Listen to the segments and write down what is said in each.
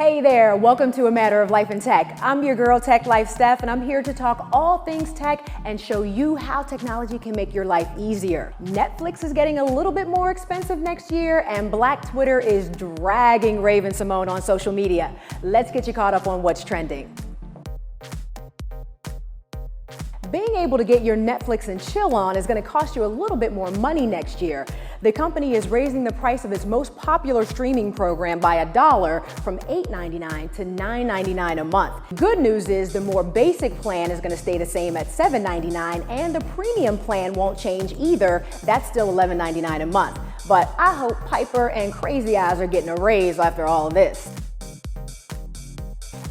Hey there, welcome to A Matter of Life in Tech. I'm your girl, Tech-Life Steph, and I'm here to talk all things tech and show you how technology can make your life easier. Netflix is getting a little bit more expensive next year, and Black Twitter is dragging Raven-Symoné on social media. Let's get you caught up on what's trending. Being able to get your Netflix and chill on is going to cost you a little bit more money next year. The company is raising the price of its most popular streaming program by $1 from $8.99 to $9.99 a month. Good news is the more basic plan is going to stay the same at $7.99, and the premium plan won't change either. That's still $11.99 a month. But I hope Piper and Crazy Eyes are getting a raise after all of this.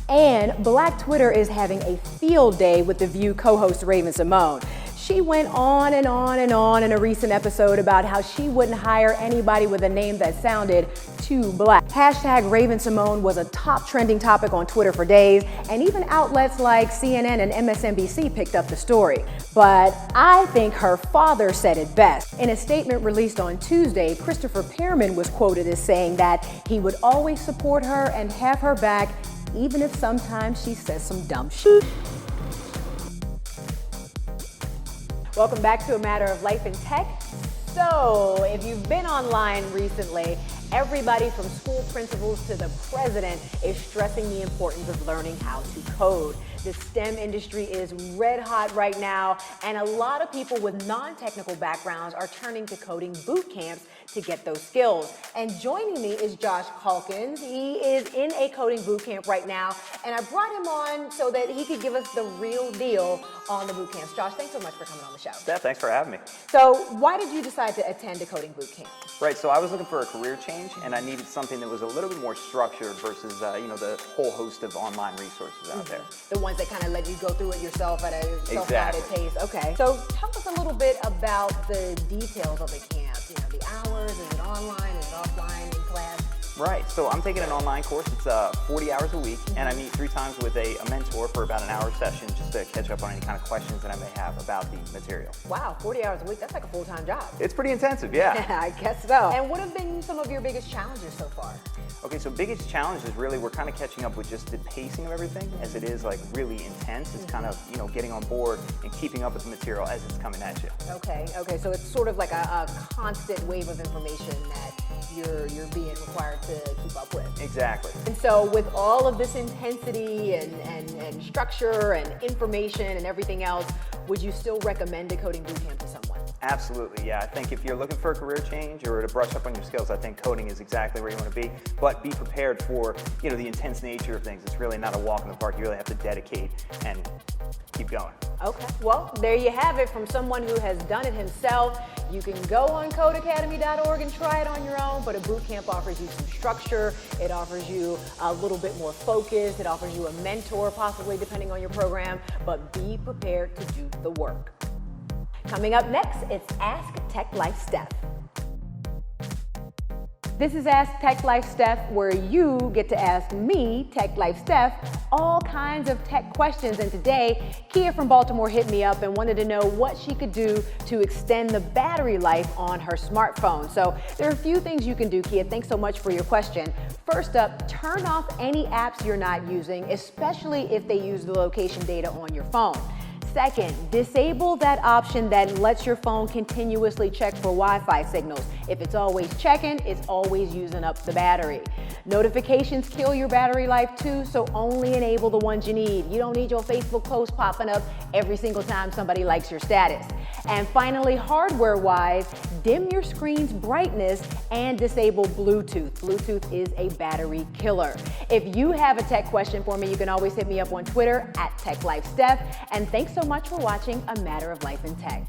And Black Twitter is having a field day with The View co-host Raven-Symoné. She went on and on and on in a recent episode about how she wouldn't hire anybody with a name that sounded too black. Hashtag Raven-Symoné was a top trending topic on Twitter for days, and even outlets like CNN and MSNBC picked up the story. But I think her father said it best. In a statement released on Tuesday, Christopher Pearman was quoted as saying that he would always support her and have her back, even if sometimes she says some dumb shit. Welcome back to A Matter of Life in Tech. So, if you've been online recently, everybody from school principals to the president is stressing the importance of learning how to code. The STEM industry is red hot right now, and a lot of people with non-technical backgrounds are turning to coding boot camps to get those skills. And joining me is Josh Calkins. He is in a coding boot camp right now, and I brought him on so that he could give us the real deal on the boot camps. Josh, thanks so much for coming on the show. Steph, thanks for having me. So why did you decide to attend a coding boot camp? Right, so I was looking for a career change, and I needed something that was a little bit more structured versus, the whole host of online resources out there. The ones that kind of let you go through it yourself at a self-guided pace. Okay. So tell us a little bit about the details of the camp. The hours, is it online, is it offline, in class? Right, so I'm taking an online course. It's 40 hours a week, and I meet 3 times with a mentor for about an hour session just to catch up on any kind of questions that I may have about the material. Wow, 40 hours a week, that's like a full-time job. It's pretty intensive, yeah. I guess so. And what have been some of your biggest challenges so far? Okay, so biggest challenge is really we're kind of catching up with just the pacing of everything, as it is like really intense. It's kind of, getting on board and keeping up with the material as it's coming at you. Okay, so it's sort of like a constant wave of information that you're being required to keep up with. Exactly. And so with all of this intensity and structure and information and everything else, would you still recommend a coding bootcamp to someone? Absolutely, yeah. I think if you're looking for a career change or to brush up on your skills, I think coding is exactly where you want to be. But be prepared for, the intense nature of things. It's really not a walk in the park. You really have to dedicate and keep going. Okay, well, there you have it from someone who has done it himself. You can go on codeacademy.org and try it on your own, but a boot camp offers you some structure. It offers you a little bit more focus. It offers you a mentor, possibly, depending on your program, but be prepared to do the work. Coming up next, it's Ask Tech-Life Steph. This is Ask Tech-Life Steph, where you get to ask me, Tech-Life Steph, all kinds of tech questions. And today, Kia from Baltimore hit me up and wanted to know what she could do to extend the battery life on her smartphone. So there are a few things you can do, Kia. Thanks so much for your question. First up, turn off any apps you're not using, especially if they use the location data on your phone. Second, disable that option that lets your phone continuously check for Wi-Fi signals. If it's always checking, it's always using up the battery. Notifications kill your battery life too, so only enable the ones you need. You don't need your Facebook post popping up every single time somebody likes your status. And finally, hardware-wise, dim your screen's brightness and disable Bluetooth. Bluetooth is a battery killer. If you have a tech question for me, you can always hit me up on Twitter at TechLifeSteph. And thanks so much for watching A Matter of Life in Tech.